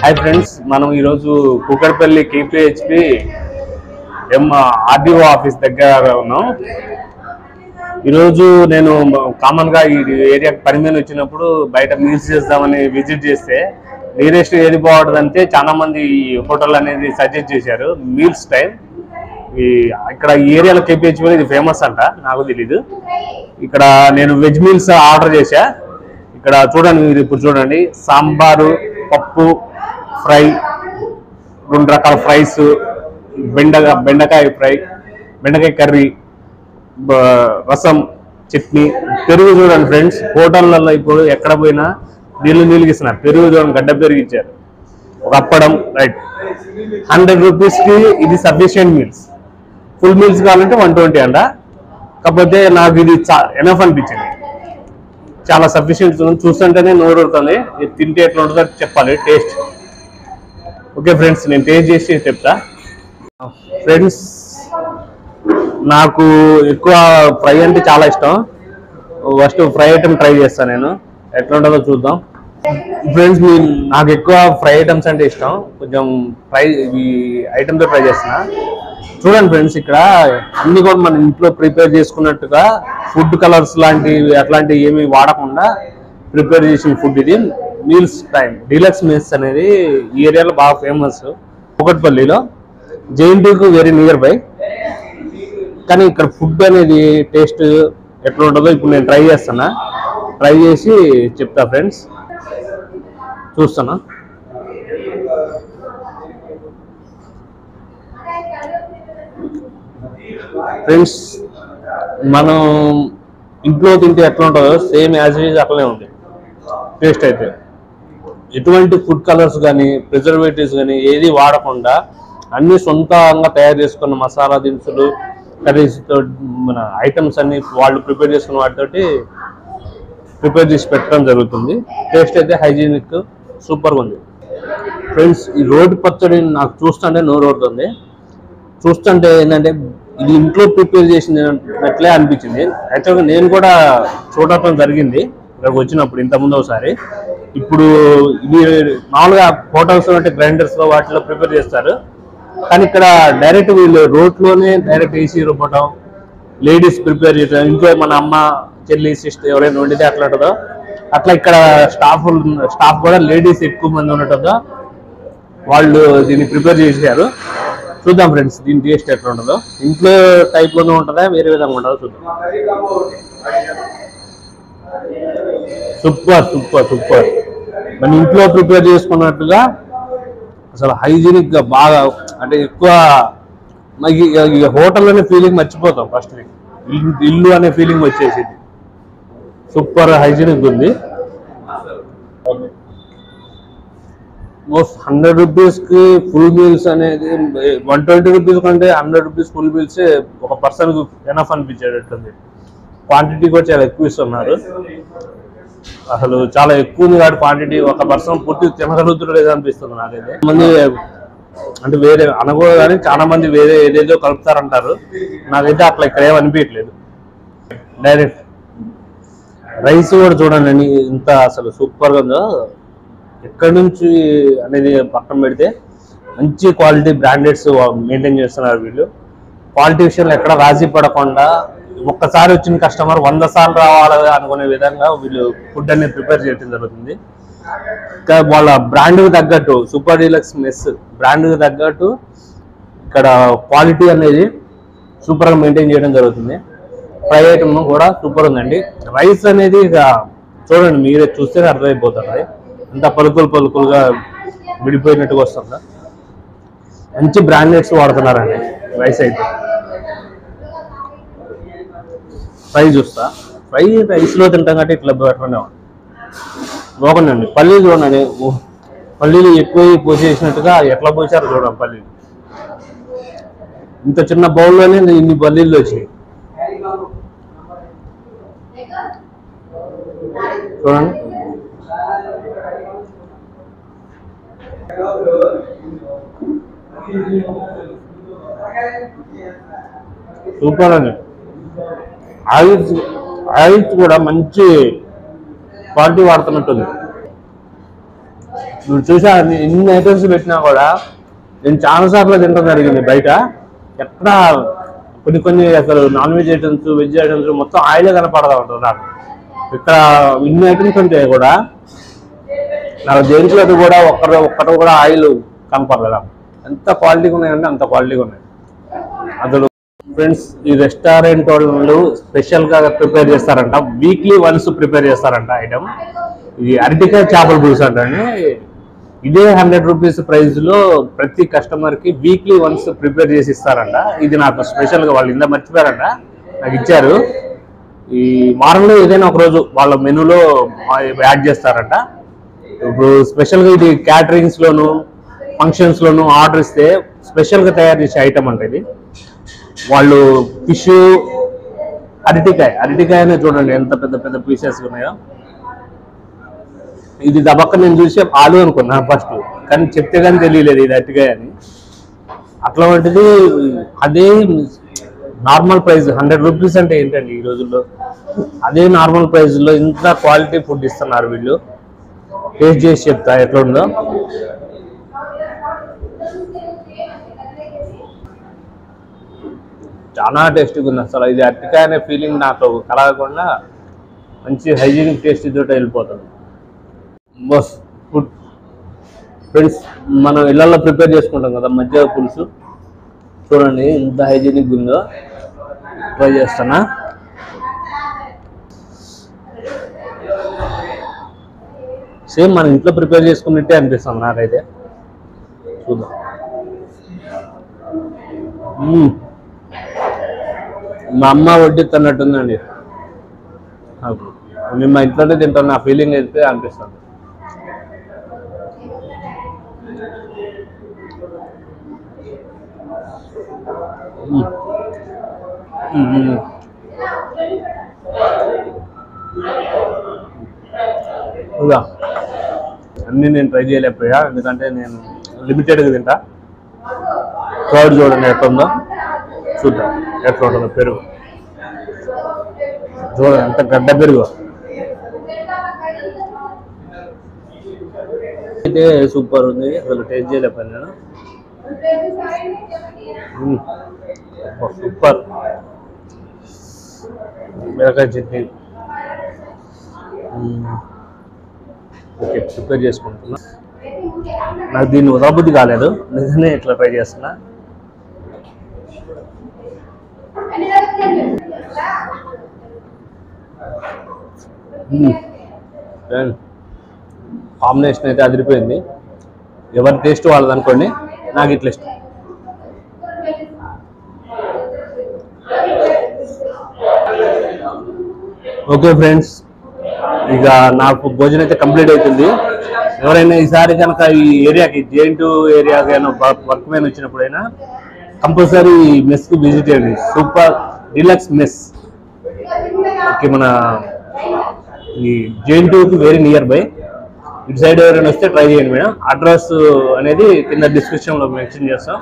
Hi friends, మనం ఈరోజు Kukatpally కేపీహెచ్పి RDO office దగ్గర ఉన్నాం. ఈరోజు నేను కామన్గా ఈ ఏరియాకి పని మీద వచ్చినప్పుడు బయట మీల్స్ చేద్దామని విజిట్ చేస్తే నియరెస్ట్ ఏది బాగుంటుందంటే చాలా మంది ఈ హోటల్ అనేది సజెస్ట్ చేశారు. మీల్స్ టైం ఇక్కడ ఈ ఏరియాలో కేపీహెచ్పి ఇది ఫేమస్ అంట, నాకు తెలీదు. ఇక్కడ నేను వెజ్ మీల్స్ ఆర్డర్ చేశా. ఇక్కడ చూడండి, మీరు ఇప్పుడు చూడండి, సాంబారు, పప్పు, ఫ్రై, 2 రకాల ఫ్రైస్, బెండకాయ ఫ్రై, బెండకాయ కర్రీ, రసం, చట్నీ, పెరుగు. చూడండి ఫ్రెండ్స్, హోటళ్ళల్లో ఇప్పుడు ఎక్కడ పోయినా నీళ్ళు ఇస్తున్నారు. పెరుగు చూడండి, గడ్డ పెరుగు ఇచ్చారు. ఒక అప్పడం, రైట్. 100 రూపీస్కి ఇది సఫిషియంట్ మీల్స్. ఫుల్ మీల్స్ కావాలంటే 120 అంట. కాకపోతే నాకు ఇది ఎనఫ్ అనిపించింది, చాలా సఫిషియంట్. చూస్తుంటేనే నోరు ఊరుతుంది. ఇది తింటే ఎట్లా ఉంటుందో చెప్పాలి టేస్ట్. ఓకే ఫ్రెండ్స్, నేను టేస్ట్ చేసి చెప్తా. ఫ్రెండ్స్, నాకు ఎక్కువ ఫ్రై అంటే చాలా ఇష్టం. ఫస్ట్ ఫ్రై ఐటమ్ ట్రై చేస్తాను, నేను ఎట్లా ఉంటుందో చూద్దాం. ఫ్రెండ్స్, నాకు ఎక్కువ ఫ్రై ఐటమ్స్ అంటే ఇష్టం. కొంచెం ఫ్రై ఈ ఐటమ్తో ట్రై చేస్తున్నా. చూడండి ఫ్రెండ్స్, ఇక్కడ అన్ని కూడా మన ఇంట్లో ప్రిపేర్ చేసుకున్నట్టుగా ఫుడ్ కలర్స్ లాంటివి అట్లాంటివి ఏమి వాడకుండా ప్రిపేర్ చేసిన ఫుడ్ ఇది. మీల్స్ టైం డీలక్స్ మీల్స్ అనేది ఈ ఏరియాలో బాగా ఫేమస్. కూకట్పల్లిలో జేఎన్టీకి వెరీ నియర్ బై. కానీ ఇక్కడ ఫుడ్ అనేది టేస్ట్ ఎట్లా ఉంటుందో ఇప్పుడు నేను ట్రై చేస్తున్నా. ట్రై చేసి చెప్తా ఫ్రెండ్స్. చూస్తున్నా. ఫ్రెండ్స్, మనం ఇంట్లో తింటే ఎట్లా ఉంటుందో సేమ్ యాజ్ ఇట్ ఈజ్ అట్లనే ఉంది టేస్ట్. అయితే ఎటువంటి ఫుడ్ కలర్స్ కానీ ప్రిజర్వేటివ్స్ కానీ ఏది వాడకుండా అన్ని సొంతంగా తయారు చేసుకున్న మసాలా దినుసులు, కర్రీస్తో మన ఐటమ్స్ అన్ని వాళ్ళు ప్రిపేర్ చేసుకున్న వాటితోటి ప్రిపేర్ చేసి పెట్టడం జరుగుతుంది. టేస్ట్ అయితే హైజీనిక్ సూపర్గా ఉంది. ఫ్రెండ్స్, ఈ రోటి పచ్చడి నాకు చూస్తుంటే నోరు ఊరుతుంది. చూస్తుంటే ఏంటంటే ఇది ఇంట్లో ప్రిపేర్ చేసినట్లే అనిపించింది. యాక్చువల్గా నేను కూడా చూడటం జరిగింది ఇక్కడికి వచ్చినప్పుడు, ఇంతకుముందు ఒకసారి. ఇప్పుడు ఇది మామూలుగా హోటల్స్ అంటే గ్రైండర్స్లో వాటిలో ప్రిపేర్ చేస్తారు. కానీ ఇక్కడ డైరెక్ట్ వీళ్ళు రోట్లోనే డైరెక్ట్ వేసి రుబ్బటం, లేడీస్ ప్రిపేర్ చేయడం. ఇంట్లో మన అమ్మ, చెల్లి, సిస్టర్ ఎవరైనా వండితే అట్లా ఉంటుందో అట్లా ఇక్కడ స్టాఫ్ కూడా లేడీస్ ఎక్కువ మంది ఉండటంతో వాళ్ళు దీన్ని ప్రిపేర్ చేశారు. చూద్దాం ఫ్రెండ్స్, దీని టేస్ట్ ఎట్లా ఉంటుందో. ఇంట్లో టైప్లోనే ఉంటుందా, వేరే విధంగా ఉంటుందో చూద్దాం. Super super super. మన ఇంట్లో ప్రిపేర్ చేసుకున్నట్టుగా అసలు హైజీనిక్గా బాగా, అంటే ఎక్కువ మనకి హోటల్ అనే ఫీలింగ్ మర్చిపోతాం. ఫస్ట్ ఇల్లు అనే ఫీలింగ్ వచ్చేసింది. సూపర్ హైజీనిక్ ఉంది. 100 రూపీస్కి ఫుల్ మీల్స్ అనేది 120 రూపీస్ కంటే 100 రూపీస్ ఫుల్ మీల్స్ ఒక పర్సన్కి ఎనఫ్ అనిపించేటట్టుంది. క్వాంటిటీ కూడా చాలా ఎక్కువ ఇస్తున్నారు. అసలు చాలా ఎక్కువ ఉంది కాబట్టి క్వాంటిటీ ఒక పర్సన్ పూర్తి తినగలుగుతున్నారు లేదా అనిపిస్తుంది నాకైతే. మంది అంటే వేరే అనకూడదు కానీ చాలా మంది వేరే ఏదేదో కలుపుతారంటారు. నాకైతే అట్లా ఇక్కడ ఏమనిపించట్లేదు. డైరెక్ట్ రైస్ కూడా చూడండి ఇంత అసలు సూపర్గా ఉందో. ఎక్కడి నుంచి అనేది పక్కన పెడితే మంచి క్వాలిటీ బ్రాండెడ్స్ మెయింటైన్ చేస్తున్నారు వీళ్ళు. క్వాలిటీ విషయంలో ఎక్కడ రాజీ పడకుండా ఒక్కసారి వచ్చిన కస్టమర్ 100 సార్లు రావాలి అనుకునే విధంగా వీళ్ళు ఫుడ్ అనేది ప్రిపేర్ చేయడం జరుగుతుంది. ఇంకా వాళ్ళ బ్రాండ్కి తగ్గట్టు సూపర్ డీలక్స్ మెస్ బ్రాండ్కి తగ్గట్టు ఇక్కడ క్వాలిటీ అనేది సూపర్గా మెయింటైన్ చేయడం జరుగుతుంది. ఫ్రై ఐటమ్ కూడా సూపర్ ఉందండి. రైస్ అనేది ఇక చూడండి, మీరే చూస్తేనే అర్థమైపోతుంది. అంత పలుకులుగా విడిపోయినట్టుగా వస్తుందా. మంచి బ్రాండెడ్స్ వాడుతున్నారండి రైస్ అయితే. ఫ్రై చూస్తా. ఫ్రై రైస్లో తింటాం కాబట్టి ఇట్లా బెటర్గానే ఉంది. బాగుందండి. పల్లీలు చూడండి, పల్లీలు ఎక్కువ పోసేసినట్టుగా ఎట్లా పోసారో చూడండి. పల్లీలు ఇంత చిన్న బౌల్లోనే ఇన్ని పల్లీలు వచ్చినాయి చూడండి. సూపర్ అండి. ఆయిల్స్ కూడా మంచి క్వాలిటీ వాడుతున్నట్టుంది. నువ్వు చూసా ఎన్ని ఐటమ్స్ పెట్టినా కూడా నేను చాలా సార్లు తింటాం జరిగింది బయట. ఎక్కడ కొన్ని అసలు non veg items, veg items మొత్తం ఆయిలే కనపడదా ఉంటుంది నాకు. ఇక్కడ ఇన్ని ఐటమ్స్ ఉంటాయి కూడా నాకు దేంట్లో కూడా ఒక్కటి కూడా ఆయిల్ కనపడదా. ఎంత క్వాలిటీగా ఉన్నాయంటే అంత క్వాలిటీగా ఉన్నాయి అసలు. ఫ్రెండ్స్, ఈ రెస్టారెంట్ వాళ్ళు స్పెషల్గా ప్రిపేర్ చేస్తారంట, వీక్లీ వన్స్ ప్రిపేర్ చేస్తారంట ఐటమ్. ఇది అరటికాయ చేపల పులుసు అంటండి. ఇదే 100 రూపీస్ ప్రైస్లో ప్రతి కస్టమర్కి వీక్లీ వన్స్ ప్రిపేర్ చేసి ఇస్తారంట. ఇది నాకు స్పెషల్గా వాళ్ళు ఇంత మర్చిపోయారంట, నాకు ఇచ్చారు. ఈ వారంలో ఏదైనా ఒక రోజు వాళ్ళ మెనూలో యాడ్ చేస్తారంట. ఇప్పుడు స్పెషల్గా ఇది క్యాటరింగ్స్లోను, ఫంక్షన్స్లోను ఆర్డర్ ఇస్తే స్పెషల్గా తయారు చేసే ఐటమ్ అంటే ఇది. వాళ్ళు ఫిష్, అరటికాయనే చూడండి ఎంత పెద్ద పెద్ద పీసెస్ ఉన్నాయో. ఇది దబక్క నేను చూసి ఆలు అనుకున్నా ఫస్ట్, కానీ చెప్తే కానీ తెలియలేదు ఇది అరటికాయ అని. అట్లా వంటిది అదే నార్మల్ ప్రైస్ 100 రూపీస్ అంటే ఏంటండి ఈ రోజుల్లో. అదే నార్మల్ ప్రైస్లో ఇంత క్వాలిటీ ఫుడ్ ఇస్తున్నారు వీళ్ళు. టేస్ట్ చేసి చెప్తా ఎట్లా ఉందో. చాలా టేస్టీగా ఉంది అసలు. ఇది అరటికాయ అనే ఫీలింగ్ నాకు కలగకుండా మంచి హైజీనిక్ టేస్ట్ తోటి వెళ్ళిపోతుంది. బస్ ఫుడ్ ఫ్రెండ్స్, మనం ఇళ్ళల్లో ప్రిపేర్ చేసుకుంటాం కదా మజ్జిగ పులుసు, చూడండి ఎంత హైజీనిక్ ఉందో. ట్రై చేస్తానా. సేమ్ మనం ఇంట్లో ప్రిపేర్ చేసుకున్నట్టే అనిపిస్తుంది నాకైతే. చూద్దాం. మా అమ్మ వడ్డిస్తున్నట్టుందండి నాకు. నేను మా ఇంట్లోనే తింటాను, నా ఫీలింగ్ అయితే అనిపిస్తుంది. ఇంకా అన్నీ నేను ట్రై చేయలేకపోయా, ఎందుకంటే నేను లిమిటెడ్గా తింటా. కర్డ్ చూడండి ఎట్లా ఉందో, చూద్దాం ఎట్లా ఉంటుందో. పెరుగు చూడండి ఎంత గడ్డ పెరుగు అయితే సూపర్ ఉంది. అసలు టేస్ట్ చేయలేకపోయాను నేను. సూపర్. మిరకాయ చట్నీ ఓకే ప్రిపేర్ చేసుకుంటున్నా. నాకు దీన్ని ఉదాబుద్ధి కాలేదు, నిజంగానే ఇట్లా ట్రై చేస్తున్నా. కాంబినేషన్ అయితే అదిరిపోయింది. ఎవరి టేస్ట్ వాళ్ళది అనుకోండి, నాకు ఇట్లా ఇష్టం. ఓకే ఫ్రెండ్స్, ఇక నాకు భోజనం అయితే కంప్లీట్ అవుతుంది. ఎవరైనా ఈసారి కనుక ఈ ఏరియాకి జేఎన్2 ఏరియాకి వర్క్ మీద వచ్చినప్పుడైనా కంపల్సరీ మెస్కి విజిట్ చేయండి. Super deluxe mess. ఓకే, మన ఈ జేఎన్2కి వెరీ నియర్ బై. ఇటు సైడ్ ఎవరైనా వస్తే ట్రై చేయండి మేడం. అడ్రస్ అనేది కింద డిస్క్రిప్షన్లో మెన్షన్ చేస్తాం.